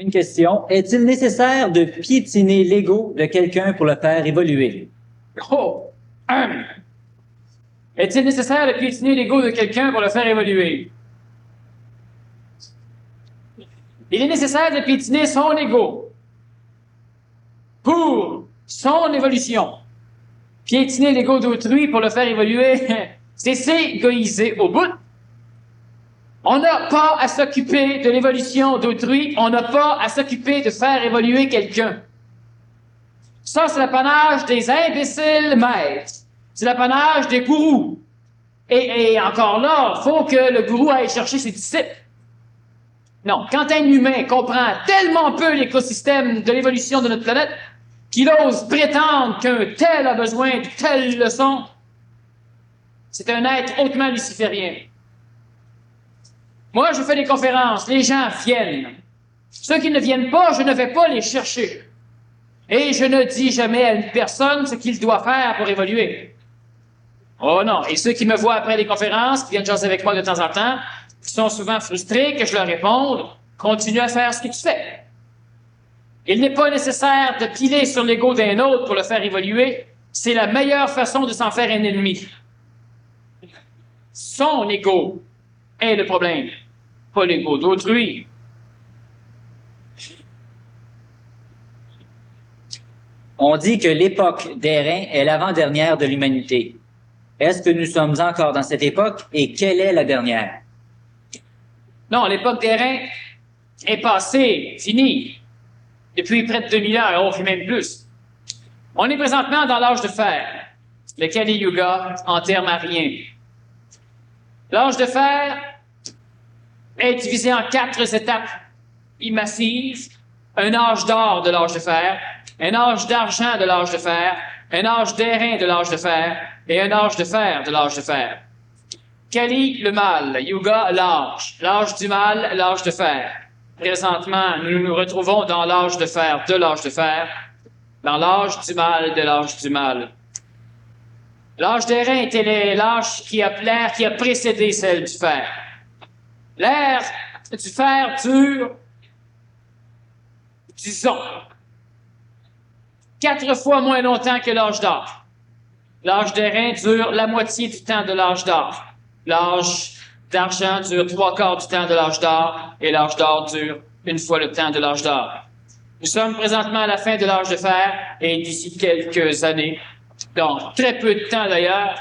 Une question. Est-il nécessaire de piétiner l'ego de quelqu'un pour le faire évoluer? Oh! Est-il nécessaire de piétiner l'ego de quelqu'un pour le faire évoluer? Il est nécessaire de piétiner son ego pour son évolution. Piétiner l'ego d'autrui pour le faire évoluer, c'est s'égoïser au bout. On n'a pas à s'occuper de l'évolution d'autrui, on n'a pas à s'occuper de faire évoluer quelqu'un. Ça, c'est l'apanage des imbéciles maîtres. C'est l'apanage des gourous. Et encore là, il faut que le gourou aille chercher ses disciples. Non, quand un humain comprend tellement peu l'écosystème de l'évolution de notre planète qu'il ose prétendre qu'un tel a besoin de telle leçon, c'est un être hautement luciférien. Moi, je fais des conférences, les gens viennent. Ceux qui ne viennent pas, je ne vais pas les chercher. Et je ne dis jamais à une personne ce qu'il doit faire pour évoluer. Oh non, et ceux qui me voient après les conférences, qui viennent jaser avec moi de temps en temps, qui sont souvent frustrés que je leur réponde, continue à faire ce que tu fais. Il n'est pas nécessaire de piler sur l'ego d'un autre pour le faire évoluer. C'est la meilleure façon de s'en faire un ennemi. Son ego est le problème, pas l'ego d'autrui. On dit que l'époque d'airain est l'avant-dernière de l'humanité. Est-ce que nous sommes encore dans cette époque et quelle est la dernière? Non, l'époque d'airain est passée, finie, depuis près de 2000 ans, on fait même plus. On est présentement dans l'âge de fer, le Kali Yuga en termes ariens. L'âge de fer est divisé en 4 étapes massives. Un âge d'or de l'âge de fer, un âge d'argent de l'âge de fer, un âge d'airain de l'âge de fer et un âge de fer de l'âge de fer. Kali, le mal. Yuga, l'âge du mal, l'âge de fer. Présentement, nous nous retrouvons dans l'âge de fer de l'âge de fer, dans l'âge du mal de l'âge du mal. L'âge d'airain était l'âge qui a précédé celle du fer. L'ère du fer dure, disons, 4 fois moins longtemps que l'âge d'or. L'âge d'airain dure la moitié du temps de l'âge d'or. L'âge d'argent dure 3/4 du temps de l'âge d'or et l'âge d'or dure 1 fois le temps de l'âge d'or. Nous sommes présentement à la fin de l'âge de fer et d'ici quelques années, donc très peu de temps d'ailleurs,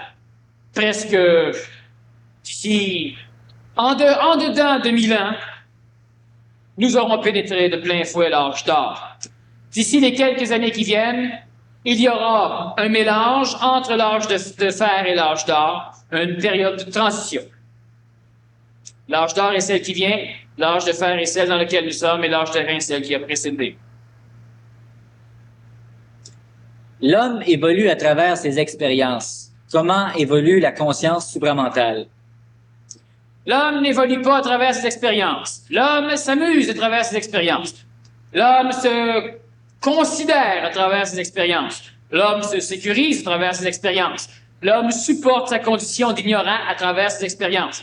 presque d'ici en dedans de 1000 ans, nous aurons pénétré de plein fouet l'âge d'or. D'ici les quelques années qui viennent, il y aura un mélange entre l'âge de fer et l'âge d'or, une période de transition. L'âge d'or est celle qui vient, l'âge de fer est celle dans laquelle nous sommes, et l'âge d'airain est celle qui a précédé. L'homme évolue à travers ses expériences. Comment évolue la conscience supramentale? L'homme n'évolue pas à travers ses expériences. L'homme s'amuse à travers ses expériences. L'homme se considère à travers ses expériences. L'homme se sécurise à travers ses expériences. L'homme supporte sa condition d'ignorant à travers ses expériences.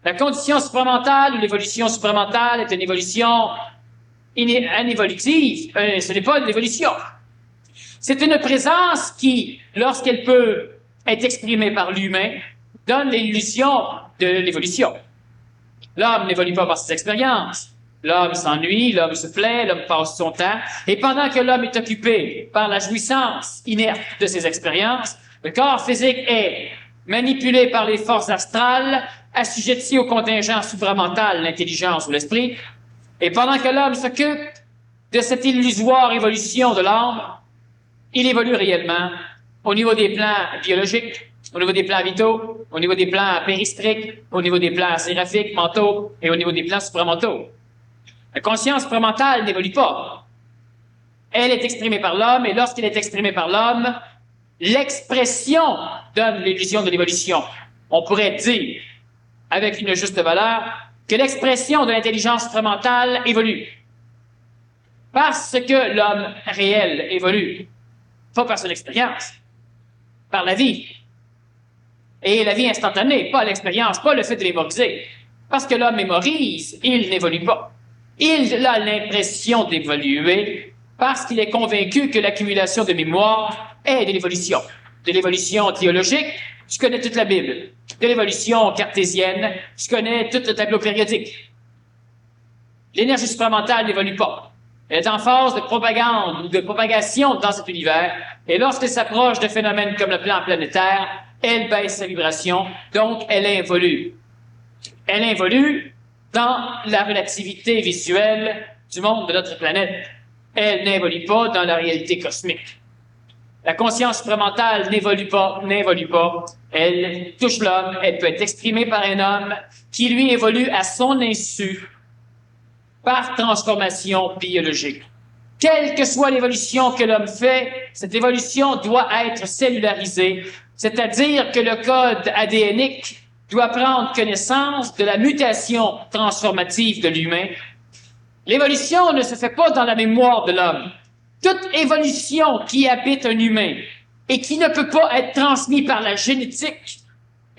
La condition supramentale ou l'évolution supramentale est une évolution anévolutive. Ce n'est pas de l'évolution. C'est une présence qui, lorsqu'elle peut être exprimée par l'humain, donne l'illusion de l'évolution. L'homme n'évolue pas par ses expériences. L'homme s'ennuie, l'homme se plaît, l'homme passe son temps. Et pendant que l'homme est occupé par la jouissance inerte de ses expériences, le corps physique est manipulé par les forces astrales, assujetti au contingent supramental, l'intelligence ou l'esprit. Et pendant que l'homme s'occupe de cette illusoire évolution de l'âme, il évolue réellement au niveau des plans biologiques, au niveau des plans vitaux, au niveau des plans péristriques, au niveau des plans séraphiques, mentaux et au niveau des plans supramentaux. La conscience supramentale n'évolue pas. Elle est exprimée par l'homme, et lorsqu'elle est exprimée par l'homme, l'expression donne l'illusion de l'évolution. On pourrait dire, avec une juste valeur, que l'expression de l'intelligence supramentale évolue. Parce que l'homme réel évolue. Pas par son expérience, par la vie. Et la vie instantanée, pas l'expérience, pas le fait de mémoriser. Parce que l'homme mémorise, il n'évolue pas. Il a l'impression d'évoluer parce qu'il est convaincu que l'accumulation de mémoire est de l'évolution. De l'évolution théologique, tu connais toute la Bible. De l'évolution cartésienne, tu connais tout le tableau périodique. L'énergie supramentale n'évolue pas. Elle est en phase de propagande ou de propagation dans cet univers, et lorsqu'elle s'approche de phénomènes comme le plan planétaire, elle baisse sa vibration, donc elle involue. Elle involue dans la relativité visuelle du monde de notre planète. Elle n'évolue pas dans la réalité cosmique. La conscience supramentale n'évolue pas. Elle touche l'homme, elle peut être exprimée par un homme qui, lui, évolue à son insu par transformation biologique. Quelle que soit l'évolution que l'homme fait, cette évolution doit être cellularisée, c'est-à-dire que le code ADNique doit prendre connaissance de la mutation transformative de l'humain. L'évolution ne se fait pas dans la mémoire de l'homme. Toute évolution qui habite un humain et qui ne peut pas être transmise par la génétique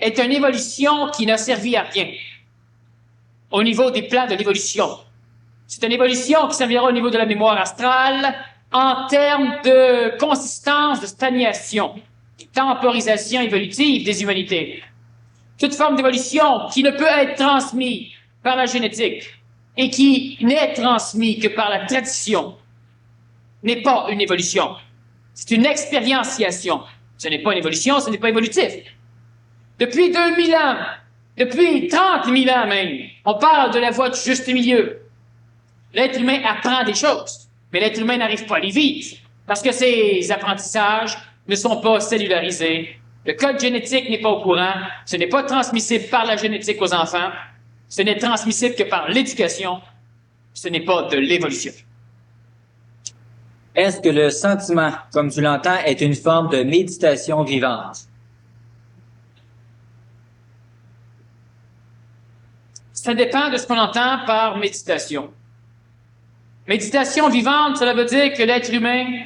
est une évolution qui n'a servi à rien au niveau des plans de l'évolution. C'est une évolution qui servira au niveau de la mémoire astrale en termes de consistance, de stagnation, de temporisation évolutive des humanités. Toute forme d'évolution qui ne peut être transmise par la génétique et qui n'est transmise que par la tradition n'est pas une évolution. C'est une expérienciation. Ce n'est pas une évolution, ce n'est pas évolutif. Depuis 2000 ans, depuis 30 000 ans même, on parle de la voie du juste milieu. L'être humain apprend des choses, mais l'être humain n'arrive pas à les vivre parce que ces apprentissages ne sont pas cellularisés. Le code génétique n'est pas au courant. Ce n'est pas transmissible par la génétique aux enfants. Ce n'est transmissible que par l'éducation. Ce n'est pas de l'évolution. Est-ce que le sentiment, comme tu l'entends, est une forme de méditation vivante? Ça dépend de ce qu'on entend par méditation. Méditation vivante, cela veut dire que l'être humain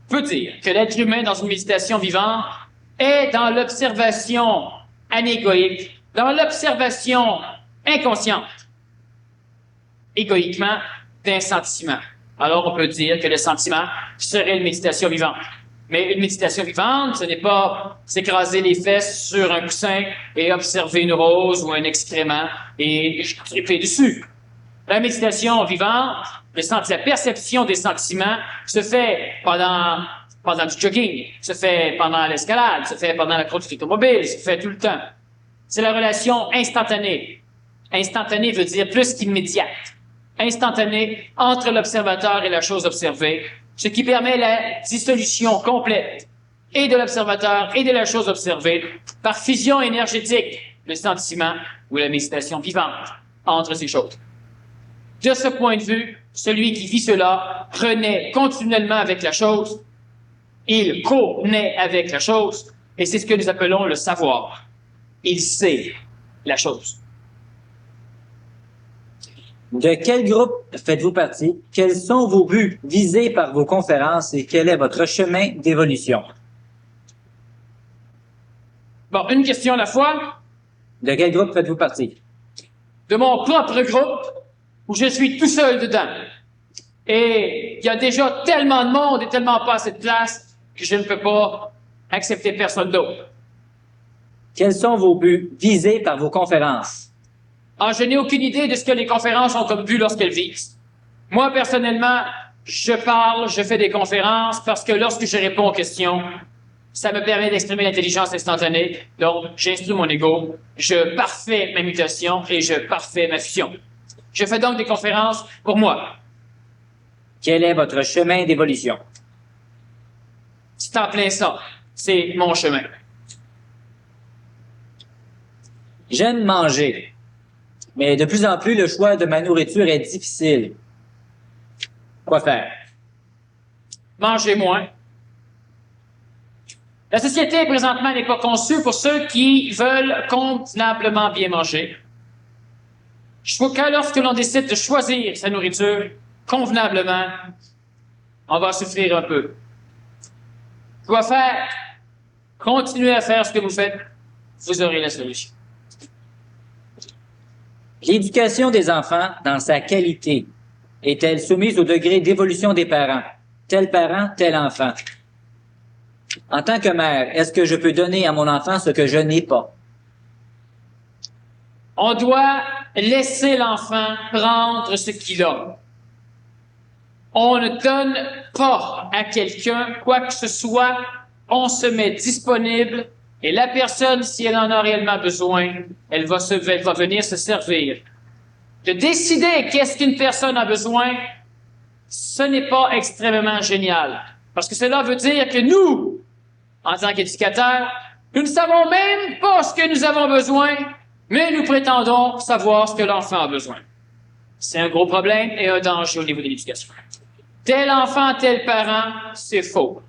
peut dire que l'être humain dans une méditation vivante est dans l'observation anégoïque, dans l'observation inconsciente, égoïquement, d'un sentiment. Alors on peut dire que le sentiment serait une méditation vivante. Mais une méditation vivante, ce n'est pas s'écraser les fesses sur un coussin et observer une rose ou un excrément et triper dessus. La méditation vivante, la perception des sentiments se fait pendant du jogging, se fait pendant l'escalade, se fait pendant la conduite automobile, se fait tout le temps. C'est la relation instantanée. Instantanée veut dire plus qu'immédiate. Instantanée entre l'observateur et la chose observée, ce qui permet la dissolution complète et de l'observateur et de la chose observée par fusion énergétique, le sentiment ou la méditation vivante entre ces choses. De ce point de vue, celui qui vit cela renaît continuellement avec la chose, il co-naît avec la chose, et c'est ce que nous appelons le savoir. Il sait la chose. De quel groupe faites-vous partie? Quels sont vos buts visés par vos conférences et quel est votre chemin d'évolution? Bon, une question à la fois. De quel groupe faites-vous partie? De mon propre groupe, où je suis tout seul dedans. Et il y a déjà tellement de monde et tellement pas assez de place que je ne peux pas accepter personne d'autre. Quels sont vos buts visés par vos conférences? Ah, je n'ai aucune idée de ce que les conférences ont comme but lorsqu'elles visent. Moi, personnellement, je parle, je fais des conférences parce que lorsque je réponds aux questions, ça me permet d'exprimer l'intelligence instantanée. Donc, j'instruis mon ego, je parfais ma mutation et je parfais ma fusion. Je fais donc des conférences pour moi. Quel est votre chemin d'évolution? C'est en plein ça. C'est mon chemin. J'aime manger, mais de plus en plus, le choix de ma nourriture est difficile. Quoi faire? Manger moins. La société, présentement, n'est pas conçue pour ceux qui veulent convenablement bien manger. Je crois que lorsque l'on décide de choisir sa nourriture convenablement, on va souffrir un peu. Quoi faire? Continuez à faire ce que vous faites. Vous aurez la solution. L'éducation des enfants dans sa qualité est-elle soumise au degré d'évolution des parents? Tel parent, tel enfant. En tant que mère, est-ce que je peux donner à mon enfant ce que je n'ai pas? On doit laisser l'enfant prendre ce qu'il a. On ne donne pas à quelqu'un quoi que ce soit, on se met disponible et la personne, si elle en a réellement besoin, elle va venir se servir. De décider qu'est-ce qu'une personne a besoin, ce n'est pas extrêmement génial. Parce que cela veut dire que nous, en tant qu'éducateurs, nous ne savons même pas ce que nous avons besoin, mais nous prétendons savoir ce que l'enfant a besoin. C'est un gros problème et un danger au niveau de l'éducation. Tel enfant, tel parent, c'est faux.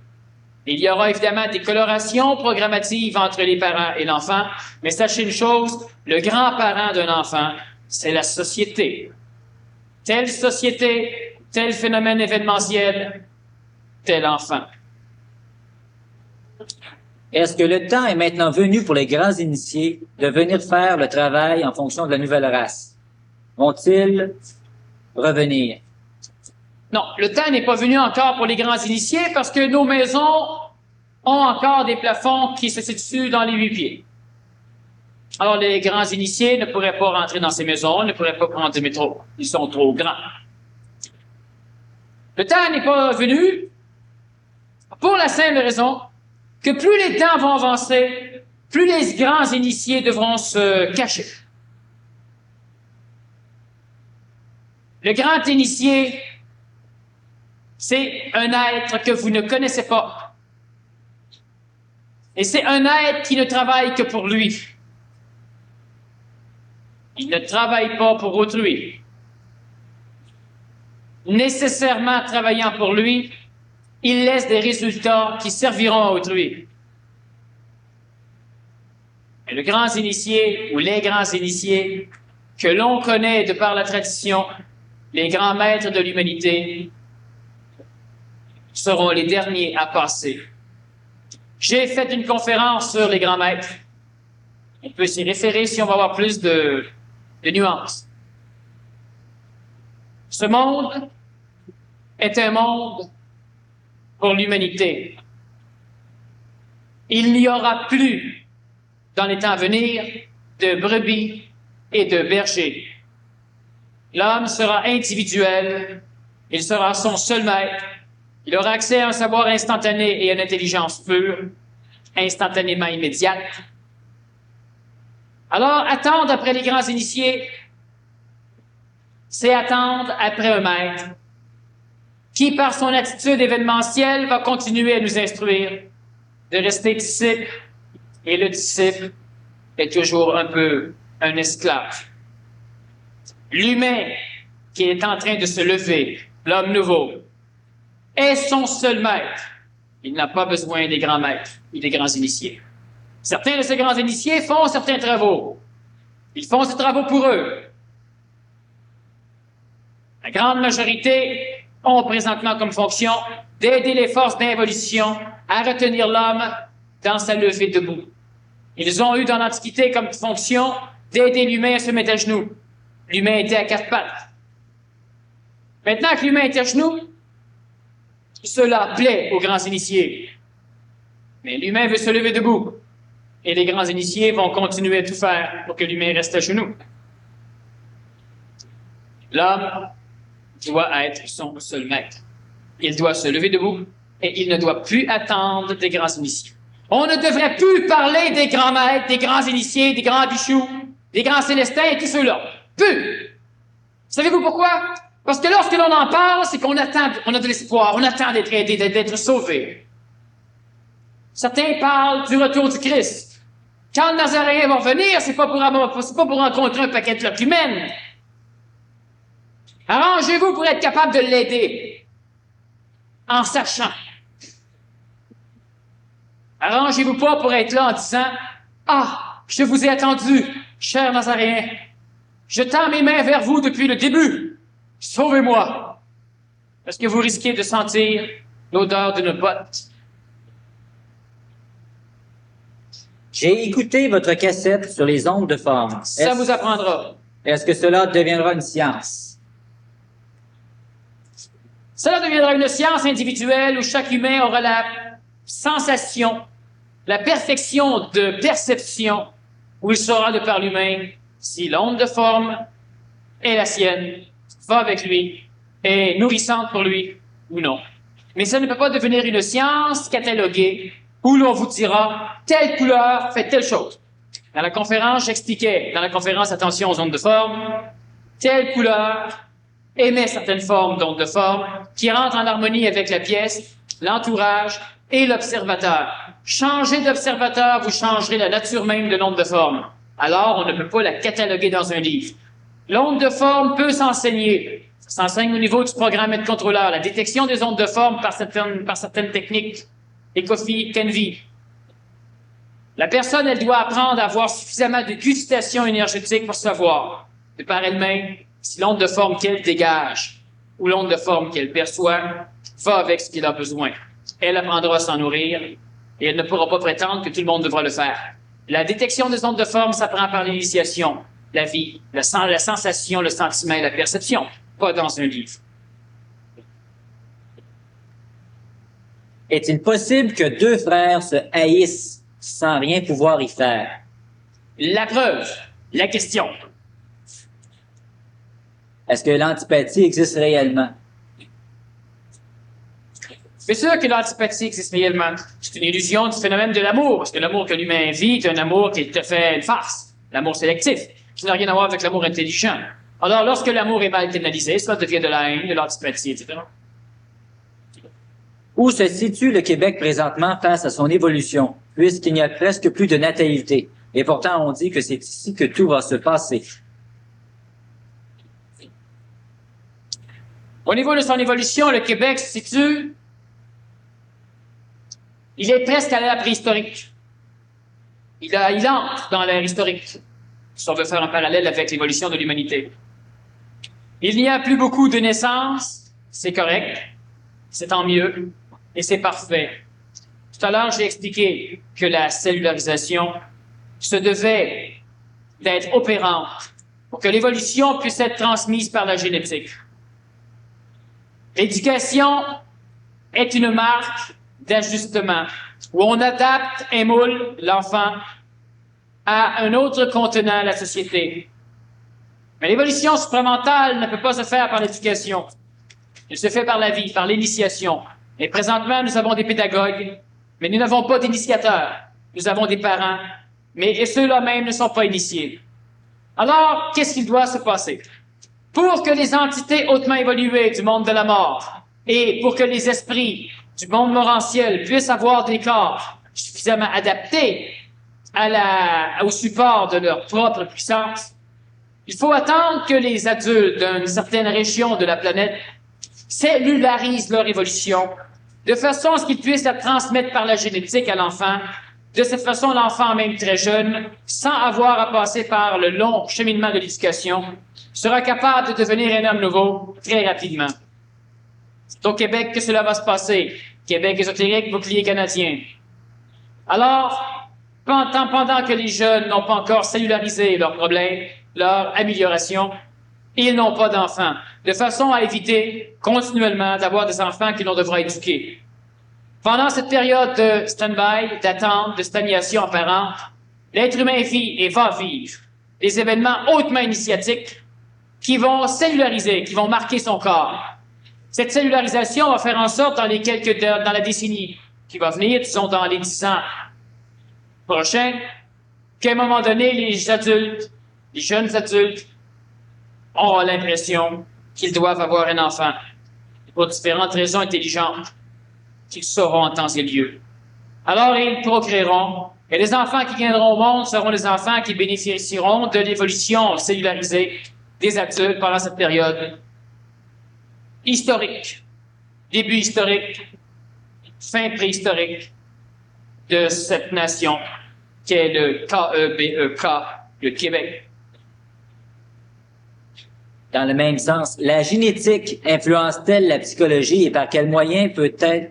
Il y aura évidemment des colorations programmatives entre les parents et l'enfant, mais sachez une chose, le grand-parent d'un enfant, c'est la société. Telle société, tel phénomène événementiel, tel enfant. Est-ce que le temps est maintenant venu pour les grands initiés de venir faire le travail en fonction de la nouvelle race? Vont-ils revenir? Non, le temps n'est pas venu encore pour les grands initiés parce que nos maisons ont encore des plafonds qui se situent dans les 8 pieds. Alors, les grands initiés ne pourraient pas rentrer dans ces maisons, ne pourraient pas prendre du métro. Ils sont trop grands. Le temps n'est pas venu pour la simple raison que plus les temps vont avancer, plus les grands initiés devront se cacher. Le grand initié, c'est un être que vous ne connaissez pas. Et c'est un être qui ne travaille que pour lui. Il ne travaille pas pour autrui. Nécessairement travaillant pour lui, il laisse des résultats qui serviront à autrui. Et le grand initié ou les grands initiés que l'on connaît de par la tradition, les grands maîtres de l'humanité, seront les derniers à passer. J'ai fait une conférence sur les grands maîtres. On peut s'y référer si on va avoir plus de nuances. Ce monde est un monde pour l'humanité. Il n'y aura plus, dans les temps à venir, de brebis et de bergers. L'homme sera individuel, il sera son seul maître, il aura accès à un savoir instantané et à une intelligence pure, instantanément immédiate. Alors, attendre après les grands initiés, c'est attendre après un maître qui, par son attitude événementielle, va continuer à nous instruire, de rester disciple, et le disciple est toujours un peu un esclave. L'humain qui est en train de se lever, l'homme nouveau, est son seul maître. Il n'a pas besoin des grands maîtres et des grands initiés. Certains de ces grands initiés font certains travaux. Ils font ces travaux pour eux. La grande majorité ont présentement comme fonction d'aider les forces d'involution à retenir l'homme dans sa levée debout. Ils ont eu dans l'Antiquité comme fonction d'aider l'humain à se mettre à genoux. L'humain était à 4 pattes. Maintenant que l'humain est à genoux, cela plaît aux grands initiés. Mais l'humain veut se lever debout. Et les grands initiés vont continuer à tout faire pour que l'humain reste à genoux. L'homme doit être son seul maître. Il doit se lever debout et il ne doit plus attendre des grands initiés. On ne devrait plus parler des grands maîtres, des grands initiés, des grands bichous, des grands célestins et tous ceux-là. Plus! Savez-vous pourquoi? Parce que lorsque l'on en parle, c'est qu'on attend, on a de l'espoir, on attend d'être aidé, d'être sauvé. Certains parlent du retour du Christ. Quand le Nazaréen va venir, c'est pas pour rencontrer un paquet de flottes humaines. Arrangez-vous pour être capable de l'aider. En sachant. Arrangez-vous pas pour être là en disant « Ah, je vous ai attendu, cher Nazaréen. Je tends mes mains vers vous depuis le début. Sauvez-moi. » Parce que vous risquez de sentir l'odeur d'une botte. J'ai écouté votre cassette sur les ondes de forme. Ça vous apprendra. Est-ce que cela deviendra une science? Cela deviendra une science individuelle où chaque humain aura la sensation, la perfection de perception, où il saura de par lui-même si l'onde de forme est la sienne, va avec lui, est nourrissante pour lui ou non. Mais ça ne peut pas devenir une science cataloguée où l'on vous dira telle couleur fait telle chose. Dans la conférence, j'expliquais, dans la conférence attention aux ondes de forme, telle couleur émet certaines formes d'ondes de forme qui rentrent en harmonie avec la pièce, l'entourage et l'observateur. Changez d'observateur, vous changerez la nature même de l'onde de forme. Alors, on ne peut pas la cataloguer dans un livre. L'onde de forme peut s'enseigner. Ça s'enseigne au niveau du programme et de contrôleur. La détection des ondes de forme par certaines techniques. Ecofi, Kenvi. La personne, elle doit apprendre à avoir suffisamment de gustation énergétique pour savoir, de par elle-même, si l'onde de forme qu'elle dégage ou l'onde de forme qu'elle perçoit va avec ce qu'il a besoin. Elle apprendra à s'en nourrir et elle ne pourra pas prétendre que tout le monde devra le faire. La détection des ondes de forme s'apprend par l'initiation, la vie, la sensation, le sentiment et la perception, pas dans un livre. Est-il possible que deux frères se haïssent sans rien pouvoir y faire? La preuve, la question. Est-ce que l'antipathie existe réellement? C'est sûr que l'antipathie existe réellement. C'est une illusion du phénomène de l'amour, parce que l'amour que l'humain vit est un amour qui est tout à fait une farce. L'amour sélectif, qui n'a rien à voir avec l'amour intelligent. Alors, lorsque l'amour est mal canalisé, cela devient de la haine, de l'antipathie, etc. Où se situe le Québec présentement face à son évolution, puisqu'il n'y a presque plus de natalité? Et pourtant, on dit que c'est ici que tout va se passer. Au niveau de son évolution, le Québec se situe... Il est presque à l'ère préhistorique. Il entre dans l'ère historique, si on veut faire un parallèle avec l'évolution de l'humanité. Il n'y a plus beaucoup de naissances, c'est correct, c'est tant mieux, et c'est parfait. Tout à l'heure, j'ai expliqué que la cellularisation se devait d'être opérante pour que l'évolution puisse être transmise par la génétique. L'éducation est une marque d'ajustement, où on adapte et moule l'enfant à un autre contenant, la société. Mais l'évolution supramentale ne peut pas se faire par l'éducation. Elle se fait par la vie, par l'initiation. Et présentement, nous avons des pédagogues, mais nous n'avons pas d'initiateurs. Nous avons des parents, mais ceux-là même ne sont pas initiés. Alors, qu'est-ce qu'il doit se passer? Pour que les entités hautement évoluées du monde de la mort et pour que les esprits du monde morantiel puissent avoir des corps suffisamment adaptés au support de leur propre puissance, il faut attendre que les adultes d'une certaine région de la planète cellularisent leur évolution de façon à ce qu'ils puissent la transmettre par la génétique à l'enfant. De cette façon, l'enfant, même très jeune, sans avoir à passer par le long cheminement de l'éducation, sera capable de devenir un homme nouveau très rapidement. C'est au Québec que cela va se passer. Québec ésotérique, bouclier canadien. Alors, pendant que les jeunes n'ont pas encore cellularisé leurs problèmes, leur amélioration, ils n'ont pas d'enfants, de façon à éviter continuellement d'avoir des enfants que l'on devra éduquer. Pendant cette période de stand-by, d'attente, de stagnation apparente, l'être humain vit et va vivre des événements hautement initiatiques qui vont cellulariser, qui vont marquer son corps. Cette cellularisation va faire en sorte dans la décennie qui va venir, disons dans les 10 ans prochains, qu'à un moment donné, les adultes, les jeunes adultes, auront l'impression qu'ils doivent avoir un enfant pour différentes raisons intelligentes qu'ils sauront en temps et lieu. Alors, ils procréeront, et les enfants qui viendront au monde seront les enfants qui bénéficieront de l'évolution cellularisée des adultes pendant cette période historique, début historique, fin préhistorique de cette nation qu'est le KEBEK, le Québec. Dans le même sens, la génétique influence-t-elle la psychologie et par quel moyen peut-on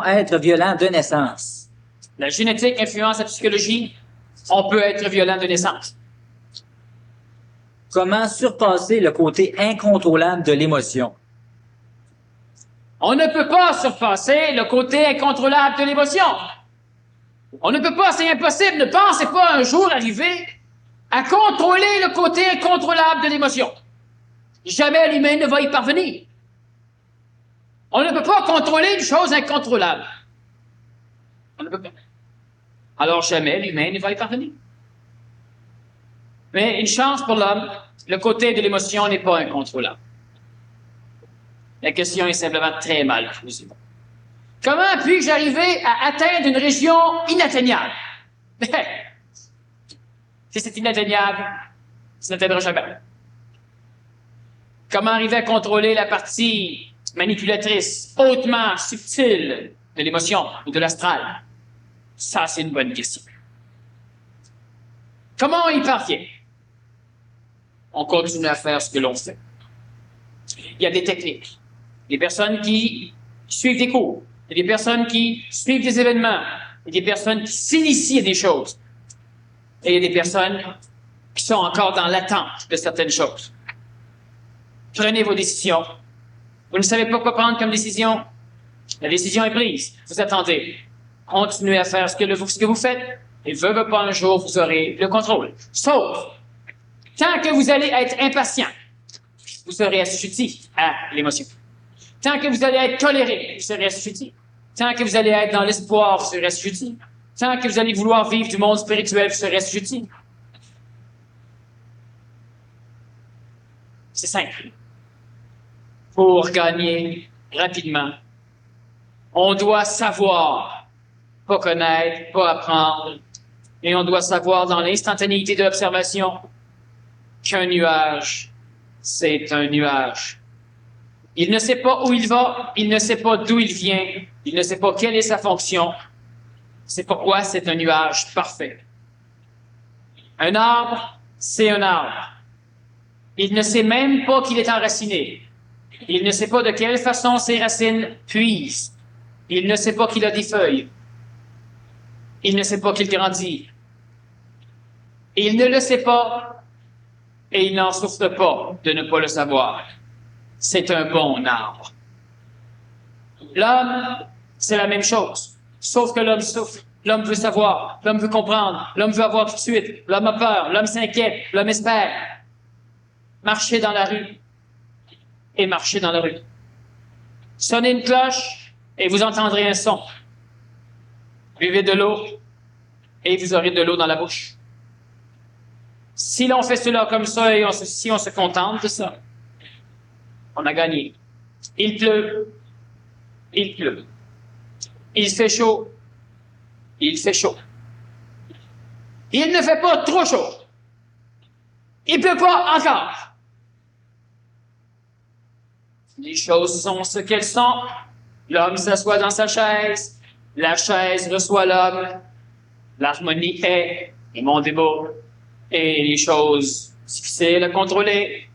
être violent de naissance? La génétique influence la psychologie. On peut être violent de naissance. Comment surpasser le côté incontrôlable de l'émotion? On ne peut pas surpasser le côté incontrôlable de l'émotion. On ne peut pas, c'est impossible. Ne pensez pas un jour arriver à contrôler le côté incontrôlable de l'émotion. Jamais l'humain ne va y parvenir. On ne peut pas contrôler une chose incontrôlable. On ne peut pas. Alors jamais l'humain ne va y parvenir. Mais une chance pour l'homme, le côté de l'émotion n'est pas incontrôlable. La question est simplement très mal posée. Comment puis-je arriver à atteindre une région inatteignable? Si c'est inatteignable, ça n'atteindra jamais. Comment arriver à contrôler la partie manipulatrice, hautement subtile de l'émotion ou de l'astral? Ça, c'est une bonne question. Comment on y parvient? On continue à faire ce que l'on fait. Il y a des techniques. Des personnes qui suivent des cours. Il y a des personnes qui suivent des événements. Il y a des personnes qui s'initient à des choses. Et il y a des personnes qui sont encore dans l'attente de certaines choses. Prenez vos décisions. Vous ne savez pas quoi prendre comme décision? La décision est prise. Vous attendez. Continuez à faire ce que vous faites. Et veut pas un jour, vous aurez le contrôle. Sauf, tant que vous allez être impatient, vous serez assujetti à l'émotion. Tant que vous allez être toléré, vous serez assujetti. Tant que vous allez être dans l'espoir, vous serez assujetti. Tant que vous allez vouloir vivre du monde spirituel, vous serez assujetti. C'est simple. Pour gagner rapidement, on doit savoir, pas connaître, pas apprendre, et on doit savoir dans l'instantanéité de l'observation qu'un nuage, c'est un nuage. Il ne sait pas où il va, il ne sait pas d'où il vient, il ne sait pas quelle est sa fonction. C'est pourquoi c'est un nuage parfait. Un arbre, c'est un arbre. Il ne sait même pas qu'il est enraciné. Il ne sait pas de quelle façon ses racines puisent. Il ne sait pas qu'il a des feuilles. Il ne sait pas qu'il grandit. Il ne le sait pas et il n'en souffre pas de ne pas le savoir. C'est un bon arbre. L'homme, c'est la même chose. Sauf que l'homme souffre. L'homme veut savoir. L'homme veut comprendre. L'homme veut avoir tout de suite. L'homme a peur. L'homme s'inquiète. L'homme espère. Marchez dans la rue. Et marchez dans la rue. Sonnez une cloche et vous entendrez un son. Buvez de l'eau et vous aurez de l'eau dans la bouche. Si l'on fait cela comme ça et si on se contente de ça, on a gagné. Il pleut. Il pleut. Il fait chaud. Il fait chaud. Il ne fait pas trop chaud. Il pleut pas encore. Les choses sont ce qu'elles sont. L'homme s'assoit dans sa chaise. La chaise reçoit l'homme. L'harmonie est, et mon débat, et les choses difficiles à contrôler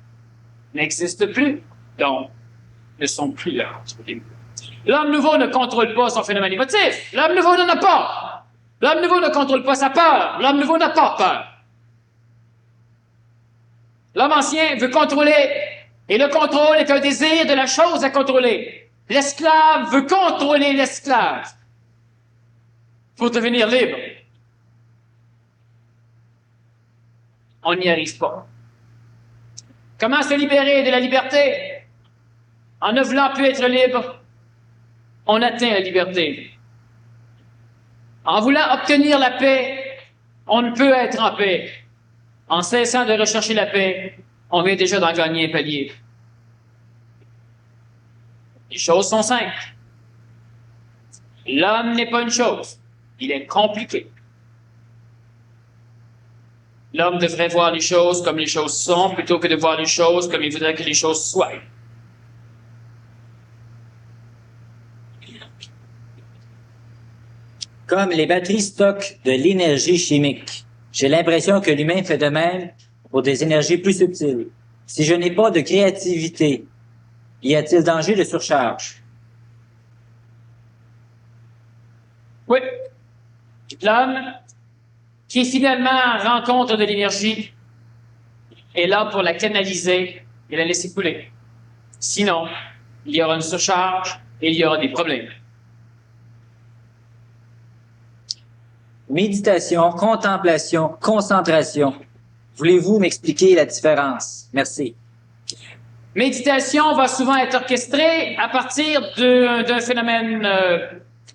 n'existent plus, donc ne sont plus là. L'homme nouveau ne contrôle pas son phénomène émotif. L'homme nouveau n'en a pas. L'homme nouveau ne contrôle pas sa peur. L'homme nouveau n'a pas peur. L'homme ancien veut contrôler, et le contrôle est un désir de la chose à contrôler. L'esclave veut contrôler l'esclave pour devenir libre. On n'y arrive pas. Comment se libérer de la liberté? En ne voulant plus être libre, on atteint la liberté. En voulant obtenir la paix, on ne peut être en paix. En cessant de rechercher la paix, on vient déjà d'en gagner un palier. Les choses sont simples. L'homme n'est pas une chose. Il est compliqué. L'homme devrait voir les choses comme les choses sont, plutôt que de voir les choses comme il voudrait que les choses soient. Comme les batteries stockent de l'énergie chimique, j'ai l'impression que l'humain fait de même pour des énergies plus subtiles. Si je n'ai pas de créativité, y a-t-il danger de surcharge? Oui. L'homme qui finalement rencontre de l'énergie est là pour la canaliser et la laisser couler. Sinon, il y aura une surcharge et il y aura des problèmes. Méditation, contemplation, concentration. Voulez-vous m'expliquer la différence? Merci. Méditation va souvent être orchestrée à partir d'un phénomène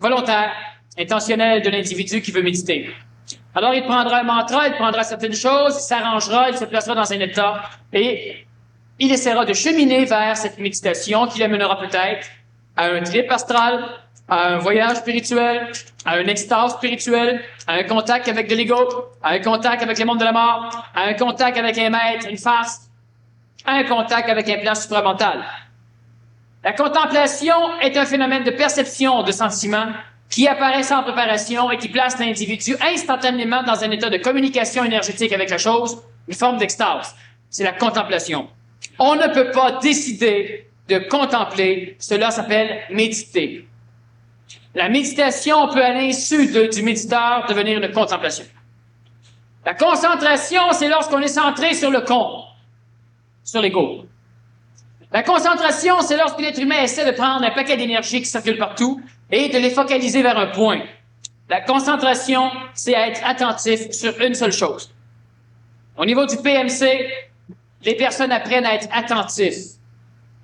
volontaire, intentionnel de l'individu qui veut méditer. Alors, il prendra un mantra, il prendra certaines choses, il s'arrangera, il se placera dans un état et il essaiera de cheminer vers cette méditation qui l'amènera peut-être à un trip astral, à un voyage spirituel, à un extase spirituel, à un contact avec de l'ego, à un contact avec le monde de la mort, à un contact avec un maître, une face, à un contact avec un plan supramental. La contemplation est un phénomène de perception de sentiments qui apparaît sans préparation et qui place l'individu instantanément dans un état de communication énergétique avec la chose, une forme d'extase. C'est la contemplation. On ne peut pas décider de contempler, cela s'appelle méditer. La méditation peut, à l'insu du méditeur, devenir une contemplation. La concentration, c'est lorsqu'on est centré sur le con, sur l'ego. La concentration, c'est lorsque l'être humain essaie de prendre un paquet d'énergie qui circule partout et de les focaliser vers un point. La concentration, c'est être attentif sur une seule chose. Au niveau du PMC, les personnes apprennent à être attentifs.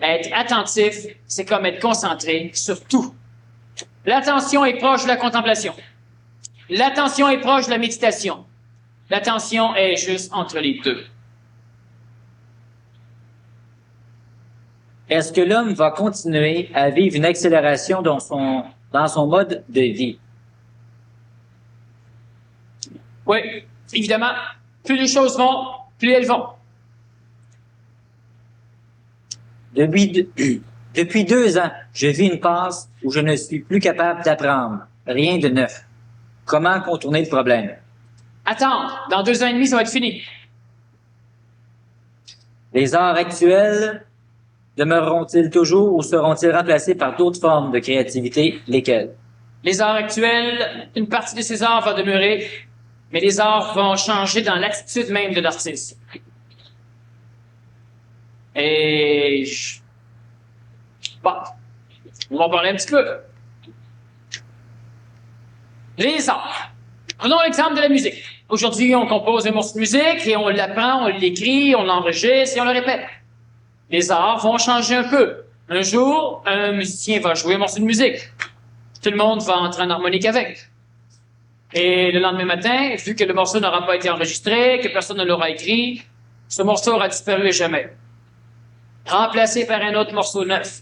Être attentif, c'est comme être concentré sur tout. L'attention est proche de la contemplation. L'attention est proche de la méditation. L'attention est juste entre les deux. Est-ce que l'homme va continuer à vivre une accélération dans son mode de vie? Oui, évidemment. Plus les choses vont, plus elles vont. Depuis 2 ans, je vis une passe où je ne suis plus capable d'apprendre. Rien de neuf. Comment contourner le problème? Attendre. Dans 2 ans et demi, ça va être fini. Les arts actuels demeureront-ils toujours ou seront-ils remplacés par d'autres formes de créativité? Lesquelles? Les arts actuels, une partie de ces arts va demeurer, mais les arts vont changer dans l'attitude même de l'artiste. Et bon, on va en parler un petit peu. Les arts. Prenons l'exemple de la musique. Aujourd'hui, on compose un morceau de musique et on l'apprend, on l'écrit, on l'enregistre et on le répète. Les arts vont changer un peu. Un jour, un musicien va jouer un morceau de musique. Tout le monde va entrer en harmonique avec. Et le lendemain matin, vu que le morceau n'aura pas été enregistré, que personne ne l'aura écrit, ce morceau aura disparu à jamais. Remplacé par un autre morceau neuf.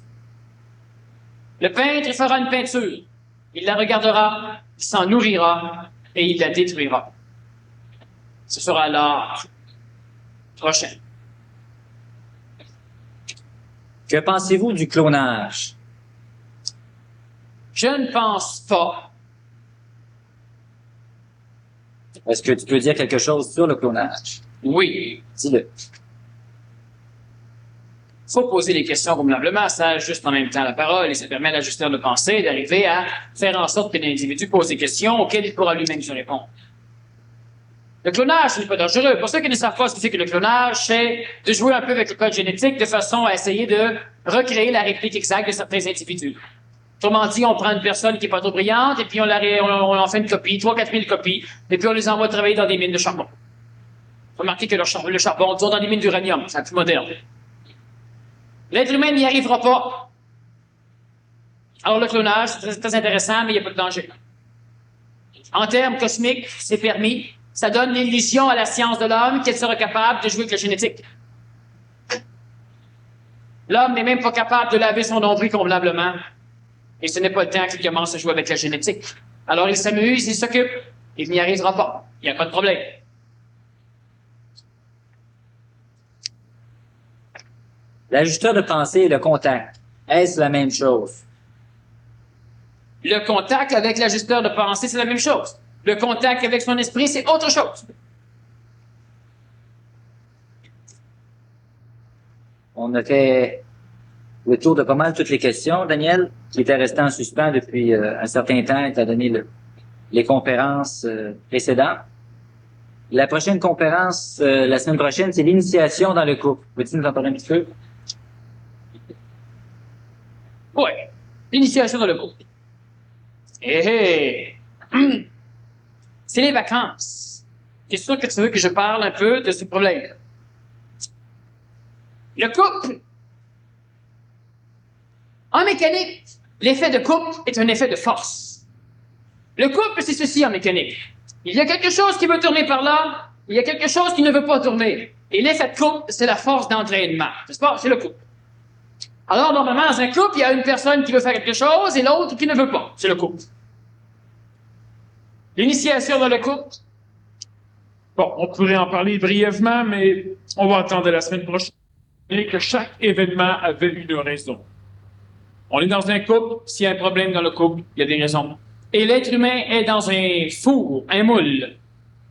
Le peintre fera une peinture. Il la regardera, il s'en nourrira et il la détruira. Ce sera l'art prochain. Que pensez-vous du clonage? Je ne pense pas. Est-ce que tu peux dire quelque chose sur le clonage? Oui. Dis-le. Il faut poser les questions convenablement, ça ajuste en même temps la parole et ça permet à l'ajusteur de pensée d'arriver à faire en sorte que l'individu pose des questions auxquelles il pourra lui-même se répondre. Le clonage, ce n'est pas dangereux. Pour ceux qui ne savent pas ce que c'est que le clonage, c'est de jouer un peu avec le code génétique de façon à essayer de recréer la réplique exacte de certains individus. Autrement dit, on prend une personne qui est pas trop brillante et puis on en fait une copie, 3-4 000 copies, et puis on les envoie travailler dans des mines de charbon. Remarquez que le charbon, disons dans des mines d'uranium, c'est plus moderne. L'être humain n'y arrivera pas. Alors le clonage, c'est très intéressant, mais il n'y a pas de danger. En termes cosmiques, c'est permis. Ça donne l'illusion à la science de l'homme qu'elle sera capable de jouer avec la génétique. L'homme n'est même pas capable de laver son nombril convenablement. Et ce n'est pas le temps qu'il commence à jouer avec la génétique. Alors il s'amuse, il s'occupe. Il n'y arrivera pas. Il n'y a pas de problème. L'ajusteur de pensée et le contact, est-ce la même chose? Le contact avec l'ajusteur de pensée, c'est la même chose. Le contact avec son esprit, c'est autre chose. On a fait le tour de pas mal toutes les questions, Daniel, qui étaient restées en suspens depuis un certain temps, étant donné les conférences précédentes. La prochaine conférence, la semaine prochaine, c'est l'initiation dans le couple. Peux-tu nous en parler un petit peu? Oui, l'initiation dans le couple. C'est les vacances. C'est sûr que tu veux que je parle un peu de ce problème. Le couple. En mécanique, l'effet de couple est un effet de force. Le couple, c'est ceci en mécanique. Il y a quelque chose qui veut tourner par là, il y a quelque chose qui ne veut pas tourner. Et l'effet de couple, c'est la force d'entraînement. N'est-ce pas? C'est le couple. Alors, normalement, dans un couple, il y a une personne qui veut faire quelque chose et l'autre qui ne veut pas. C'est le couple. L'initiation dans le couple. Bon, on pourrait en parler brièvement, mais on va attendre la semaine prochaine que chaque événement avait une raison. On est dans un couple, s'il y a un problème dans le couple, il y a des raisons. Et l'être humain est dans un four, un moule,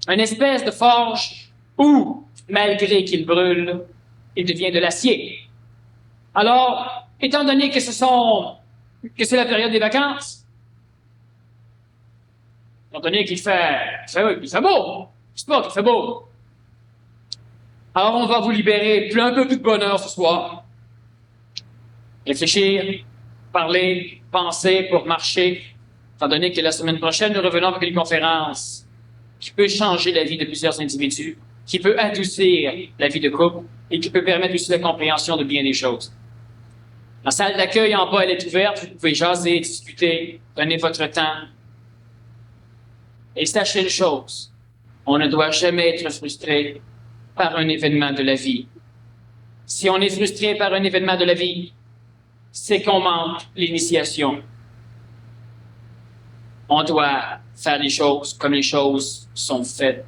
une espèce de forge où, malgré qu'il brûle, il devient de l'acier. Alors, étant donné que c'est la période des vacances, étant donné qu'il fait beau, c'est pas qu'il fait beau. Alors, on va vous libérer un peu plus de bonheur ce soir. Réfléchir, parler, penser pour marcher, étant donné que la semaine prochaine, nous revenons avec une conférence qui peut changer la vie de plusieurs individus, qui peut adoucir la vie de couple et qui peut permettre aussi la compréhension de bien des choses. La salle d'accueil en bas, elle est ouverte, vous pouvez jaser, discuter, prenez votre temps. Et sachez une chose, on ne doit jamais être frustré par un événement de la vie. Si on est frustré par un événement de la vie, c'est qu'on manque l'initiation. On doit faire les choses comme les choses sont faites.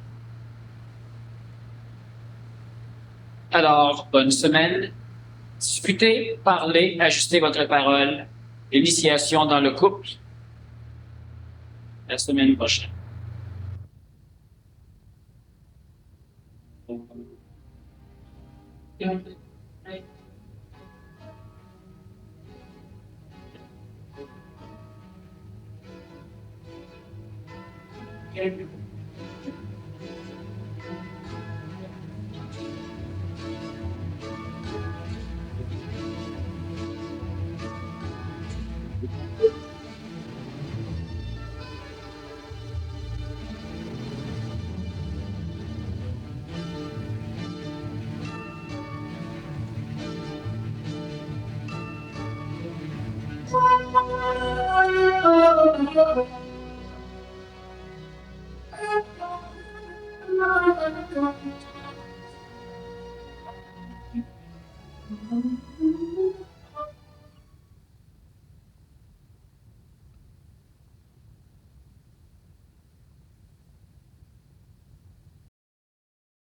Alors, bonne semaine. Discutez, parlez, ajustez votre parole. L'initiation dans le couple. La semaine prochaine. Thank you.